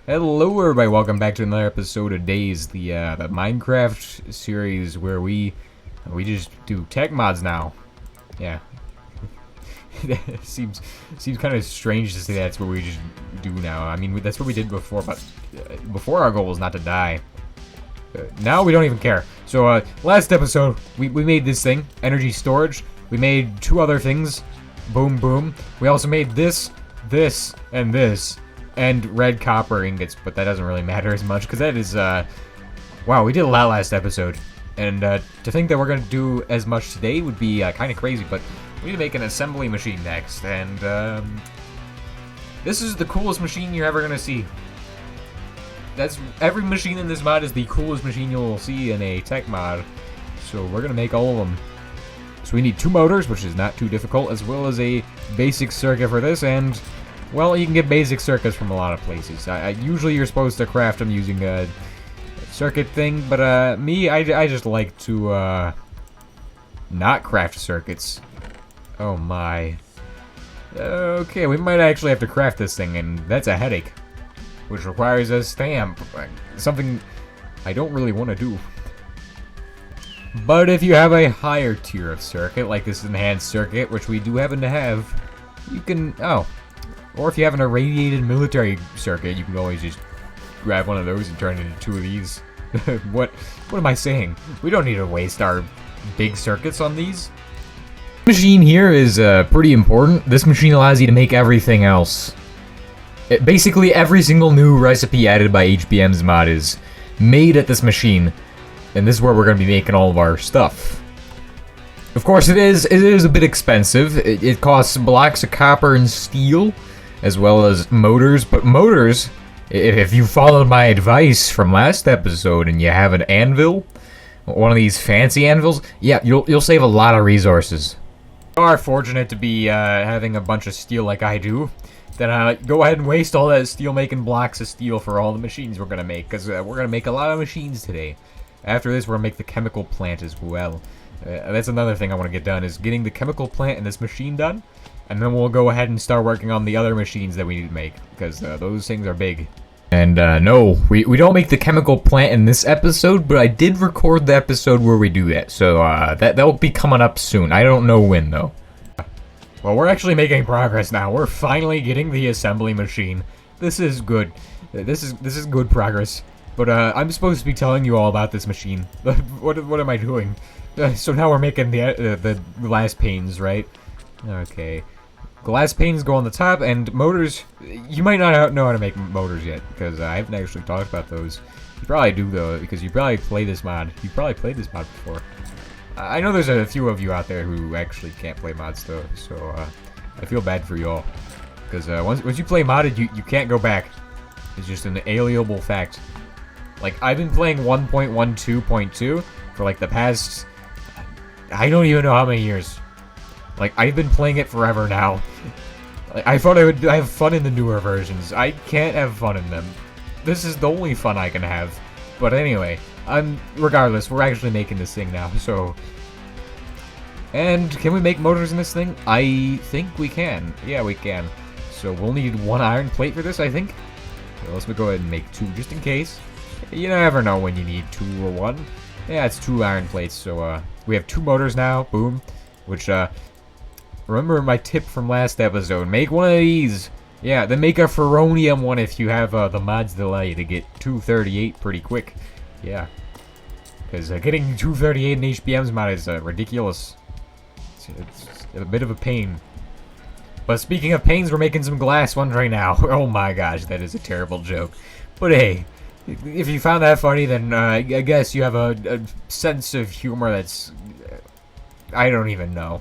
Hello everybody, welcome back to another episode of Days, the Minecraft series where we just do tech mods now. Yeah. seems kind of strange to say that's what we just do now. I mean, that's what we did before, but before our goal was not to die. Now we don't even care. So last episode we made this thing, energy storage. We made two other things. Boom boom. We also made this, and this. And red copper ingots, but that doesn't really matter as much, because that is, wow, we did a lot last episode. And, to think that we're gonna do as much today would be, kind of crazy, but we need to make an assembly machine next, and, this is the coolest machine you're ever gonna see. Every machine in this mod is the coolest machine you'll see in a tech mod, so we're gonna make all of them. So we need two motors, which is not too difficult, as well as a basic circuit for this, and well, you can get basic circuits from a lot of places. Usually you're supposed to craft them using a circuit thing, but I just like to not craft circuits. Oh my. Okay, we might actually have to craft this thing, and that's a headache. Which requires a stamp. Something I don't really want to do. But if you have a higher tier of circuit, like this enhanced circuit, which we do happen to have, you can... Or if you have an irradiated military circuit, you can always just grab one of those and turn it into two of these. What am I saying? We don't need to waste our big circuits on these. This machine here is pretty important. This machine allows you to make everything else. Basically, every single new recipe added by Hbm's mod is made at this machine. And this is where we're going to be making all of our stuff. Of course, it is a bit expensive. It costs blocks of copper and steel, as well as motors, but motors, if you followed my advice from last episode and you have an anvil, one of these fancy anvils, yeah, you'll save a lot of resources. If you are fortunate to be having a bunch of steel like I do, then go ahead and waste all that steel making blocks of steel for all the machines we're going to make, because we're going to make a lot of machines today. After this, we're going to make the chemical plant as well. That's another thing I want to get done, is getting the chemical plant and this machine done. And then we'll go ahead and start working on the other machines that we need to make, because those things are big. And no, we don't make the chemical plant in this episode, but I did record the episode where we do that. So that'll be coming up soon. I don't know when, though. Well, we're actually making progress now. We're finally getting the assembly machine. This is good. This is good progress. But I'm supposed to be telling you all about this machine. What am I doing? So now we're making the glass panes, right? Okay. Glass panes go on the top, and motors, you might not know how to make motors yet, because I haven't actually talked about those. You probably do, though, because you probably play this mod. You probably played this mod before. I know there's a few of you out there who actually can't play mods, though, so I feel bad for you all. Because once you play modded, you can't go back. It's just an alienable fact. Like, I've been playing 1.12.2 for, like, the past... I don't even know how many years. Like, I've been playing it forever now. Like, I thought I would have fun in the newer versions. I can't have fun in them. This is the only fun I can have. But anyway, regardless, we're actually making this thing now, so... And can we make motors in this thing? I think we can. Yeah, we can. So we'll need one iron plate for this, I think. So let's go ahead and make two, just in case. You never know when you need two or one. Yeah, it's two iron plates, so we have two motors now. Boom. Which, remember my tip from last episode, make one of these. Yeah, then make a ferronium one if you have the mods delay to get 238 pretty quick. Yeah. Because getting 238 in Hbm's mod is ridiculous. It's a bit of a pain. But speaking of pains, we're making some glass ones right now. Oh my gosh, that is a terrible joke. But hey, if you found that funny, then I guess you have a sense of humor that's... I don't even know.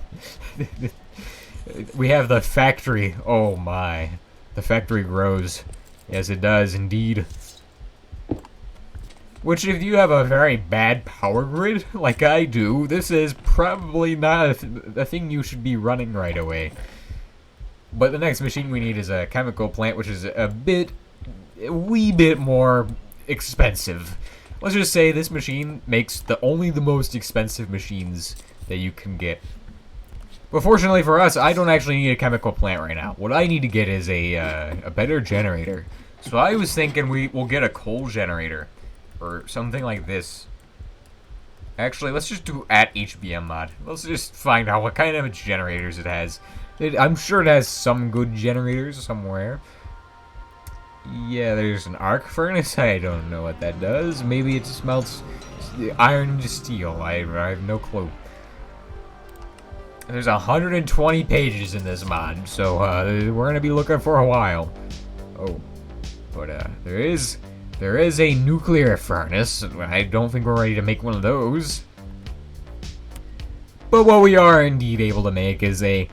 We have the factory. Oh my. The factory grows. Yes, it does indeed. Which, if you have a very bad power grid, like I do, this is probably not a thing you should be running right away. But the next machine we need is a chemical plant, which is a wee bit more expensive. Let's just say this machine makes only the most expensive machines that you can get. But fortunately for us, I don't actually need a chemical plant right now. What I need to get is a better generator. So I was thinking we'll get a coal generator. Or something like this. Actually, let's just do at Hbm mod. Let's just find out what kind of generators it has. I'm sure it has some good generators somewhere. Yeah, there's an arc furnace. I don't know what that does. Maybe it just melts iron into steel. I have no clue. There's 120 pages in this mod, so we're gonna be looking for a while. Oh, but there is a nuclear furnace. I don't think we're ready to make one of those. But what we are indeed able to make is a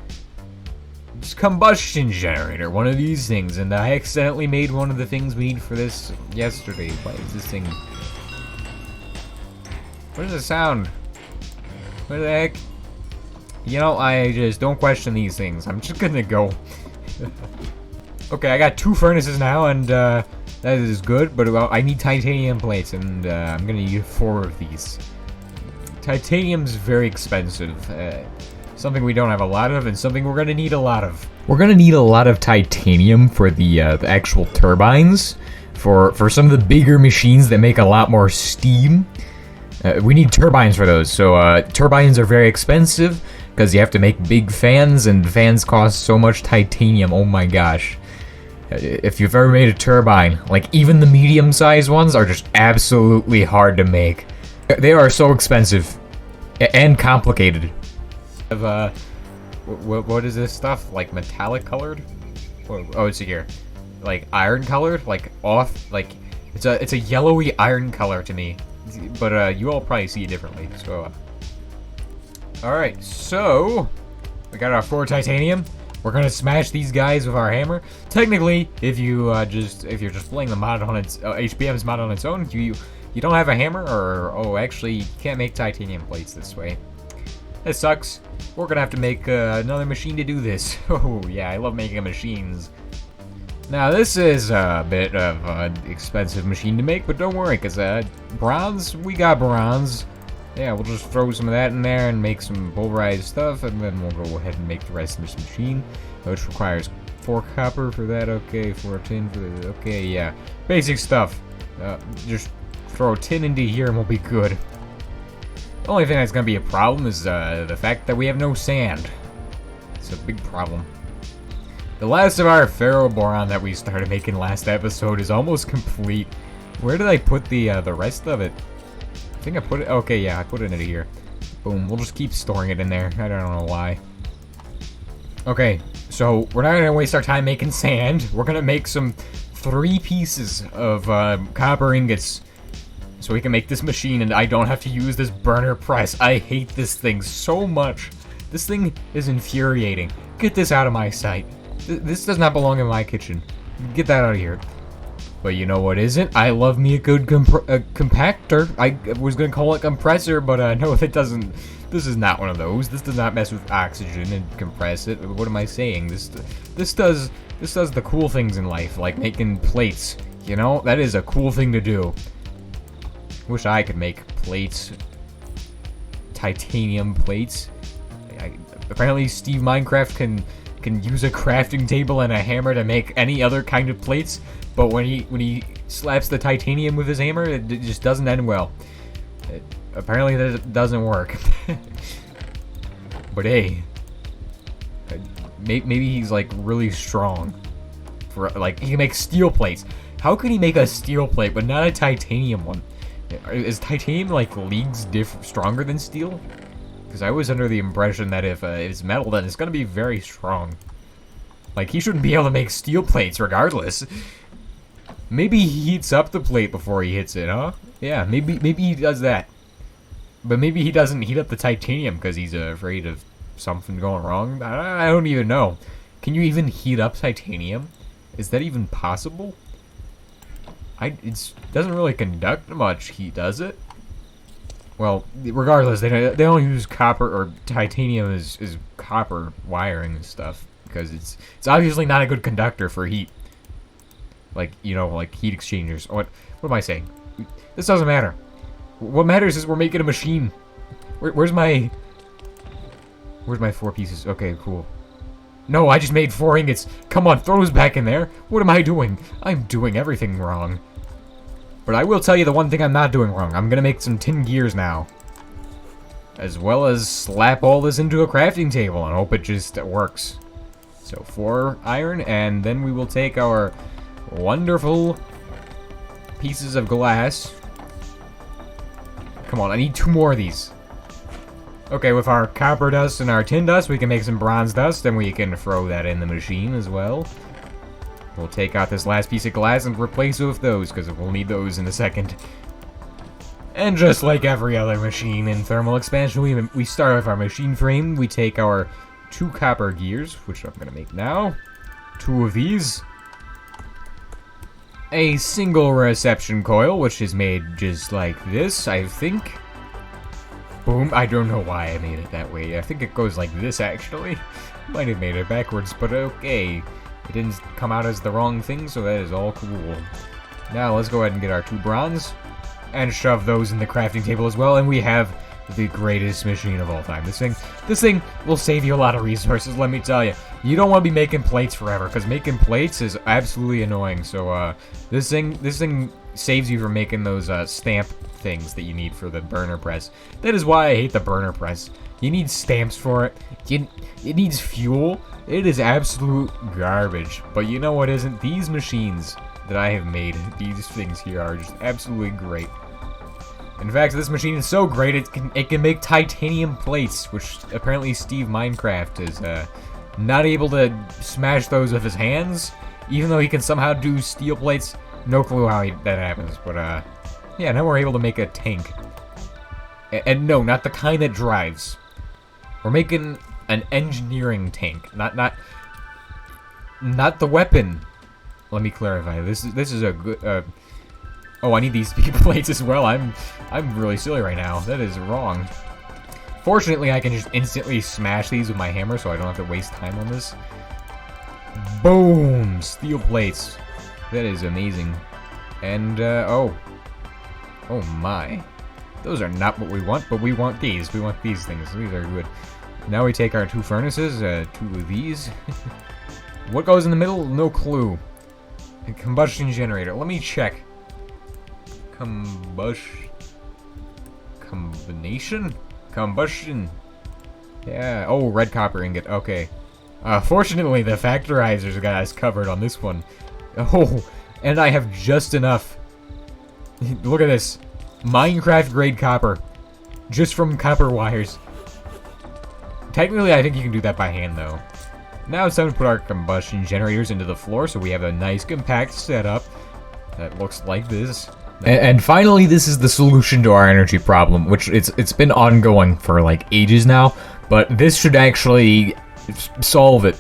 combustion generator, one of these things, and I accidentally made one of the things we need for this yesterday. Why is this thing... What is the sound? What the heck? You know, I just don't question these things. I'm just gonna go. Okay, I got 2 furnaces now, and that is good, but I need titanium plates, and I'm gonna need 4 of these. Titanium's very expensive. Something we don't have a lot of, and something we're gonna need a lot of. We're gonna need a lot of titanium for the actual turbines, for some of the bigger machines that make a lot more steam. We need turbines for those, so turbines are very expensive, because you have to make big fans, and fans cost so much titanium, oh my gosh. If you've ever made a turbine, like even the medium-sized ones are just absolutely hard to make. They are so expensive and complicated. What is this stuff? Like metallic colored? Oh, it's here. Like iron colored? Like off? Like it's a yellowy iron color to me. But you all probably see it differently. So alright, so we got our 4 titanium. We're gonna smash these guys with our hammer. Technically, if you're just playing the mod on its HBM's mod on its own, you don't have a hammer, or actually you can't make titanium plates this way. That sucks. We're gonna have to make another machine to do this. Oh yeah, I love making machines. Now this is a bit of an expensive machine to make, but don't worry, cause bronze, we got bronze. Yeah, we'll just throw some of that in there and make some pulverized stuff, and then we'll go ahead and make the rest of this machine, which requires 4 copper for that. Okay, 4 tin for the. Okay, yeah, basic stuff. Just throw tin into here and we'll be good. The only thing that's gonna be a problem is the fact that we have no sand. It's a big problem. The last of our ferroboron that we started making last episode is almost complete. Where did I put the rest of it? I think I put it. Okay, yeah, I put it in here. Boom. We'll just keep storing it in there. I don't know why. Okay, so we're not gonna waste our time making sand. We're gonna make some 3 pieces of copper ingots, so we can make this machine, and I don't have to use this burner press. I hate this thing so much. This thing is infuriating. Get this out of my sight. This does not belong in my kitchen. Get that out of here. But you know what isn't? I love me a good compactor. I was gonna call it compressor, but no, it doesn't. This is not one of those. This does not mess with oxygen and compress it. What am I saying? This does the cool things in life, like making plates. You know, that is a cool thing to do. Wish I could make plates. Titanium plates. Apparently, Steve Minecraft can use a crafting table and a hammer to make any other kind of plates. But when he slaps the titanium with his hammer, it just doesn't end well. Apparently that doesn't work. But hey, maybe he's like really strong. For like he can make steel plates. How could he make a steel plate but not a titanium one? Is titanium like leagues stronger than steel? Because I was under the impression that if it's metal, then it's gonna be very strong. Like he shouldn't be able to make steel plates regardless. Maybe he heats up the plate before he hits it, huh? Yeah, maybe he does that. But maybe he doesn't heat up the titanium because he's afraid of something going wrong. I don't even know. Can you even heat up titanium? Is that even possible? It doesn't really conduct much heat, does it? Well, regardless, they don't use copper or titanium as copper wiring and stuff because it's obviously not a good conductor for heat. Like, you know, like heat exchangers. What am I saying? This doesn't matter. What matters is we're making a machine. Where's my 4 pieces? Okay, cool. No, I just made 4 ingots. Come on, throw those back in there. What am I doing? I'm doing everything wrong. But I will tell you the one thing I'm not doing wrong. I'm gonna make some tin gears now. As well as slap all this into a crafting table and hope it just works. So 4 iron, and then we will take our wonderful pieces of glass. Come on, I need 2 more of these. Okay, with our copper dust and our tin dust, we can make some bronze dust, and we can throw that in the machine as well. We'll take out this last piece of glass and replace it with those, because we'll need those in a second. And just like every other machine in thermal expansion, we start with our machine frame. We take our 2 copper gears, which I'm going to make now. 2 of these. A single reception coil, which is made just like this, I think. Boom. I don't know why I made it that way. I think it goes like this, actually. Might have made it backwards, but okay. It didn't come out as the wrong thing, so that is all cool. Now, let's go ahead and get our 2 bronze. And shove those in the crafting table as well, and we have the greatest machine of all time. This thing will save you a lot of resources, let me tell you. You don't want to be making plates forever, because making plates is absolutely annoying. So, this thing saves you from making those, stamp things that you need for the burner press. That is why I hate the burner press. You need stamps for it. It needs fuel. It is absolute garbage. But you know what isn't? These machines that I have made, these things here are just absolutely great. In fact, this machine is so great, it can make titanium plates, which apparently Steve Minecraft is not able to smash those with his hands, even though he can somehow do steel plates. No clue how that happens, but yeah, now we're able to make a tank. And no, not the kind that drives. We're making an engineering tank, not the weapon. Let me clarify. This is a good. Oh, I need these plates as well. I'm really silly right now. That is wrong. Fortunately, I can just instantly smash these with my hammer, so I don't have to waste time on this. Boom! Steel plates. That is amazing. And oh my. Those are not what we want, but we want these. We want these things. These are good. Now we take our 2 furnaces, 2 of these. What goes in the middle? No clue. A combustion generator. Let me check. Combustion. Yeah. Oh, red copper ingot. Okay. Fortunately, the factorizers got us covered on this one. Oh, and I have just enough. Look at this. Minecraft grade copper. Just from copper wires. Technically, I think you can do that by hand, though. Now it's time to put our combustion generators into the floor, so we have a nice compact setup that looks like this. And finally, this is the solution to our energy problem, which it's been ongoing for like ages now, but this should actually solve it.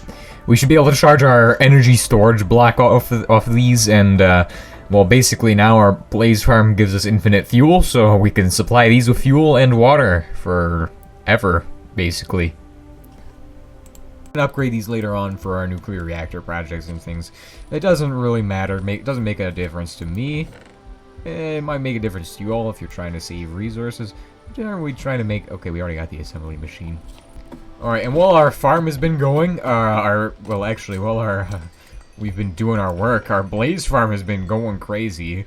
We should be able to charge our energy storage block off of these, and well, basically now our blaze farm gives us infinite fuel, so we can supply these with fuel and water forever, basically. Upgrade these later on for our nuclear reactor projects and things. It doesn't really matter. It doesn't make a difference to me. It might make a difference to you all if you're trying to save resources. What are we trying to make? Okay, we already got the assembly machine. Alright, and while our farm has been going, we've been doing our work, our blaze farm has been going crazy.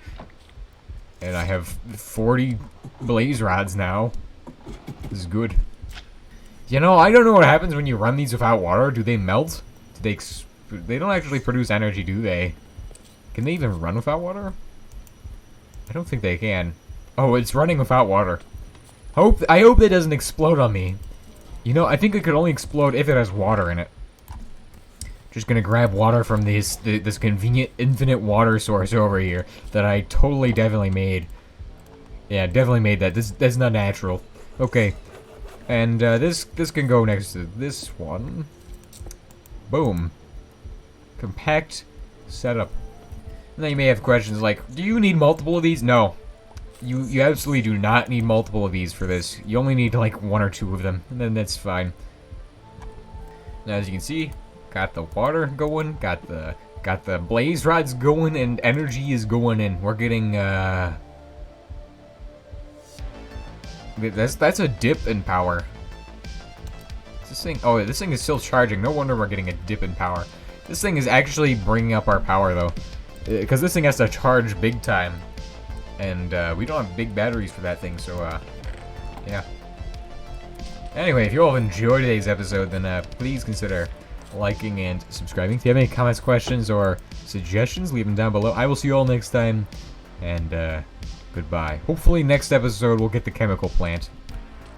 And I have 40 blaze rods now. This is good. You know, I don't know what happens when you run these without water. Do they melt? They don't actually produce energy, do they? Can they even run without water? I don't think they can. Oh, it's running without water. I hope it doesn't explode on me. You know, I think it could only explode if it has water in it. Just gonna grab water from this convenient infinite water source over here that I definitely made. Yeah, definitely made that. That's not natural. Okay. And this can go next to this one. Boom. Compact setup. Now you may have questions like, do you need multiple of these? No. You absolutely do not need multiple of these for this. You only need like 1 or 2 of them, and then that's fine. Now as you can see, got the water going, got the blaze rods going, and energy is going in. We're getting that's a dip in power. It's a This thing... Oh, this thing is still charging. No wonder we're getting a dip in power. This thing is actually bringing up our power, though. Because this thing has to charge big time. And we don't have big batteries for that thing, so, yeah. Anyway, if you all have enjoyed today's episode, then please consider liking and subscribing. If you have any comments, questions, or suggestions, leave them down below. I will see you all next time, and goodbye. Hopefully next episode we'll get the chemical plant.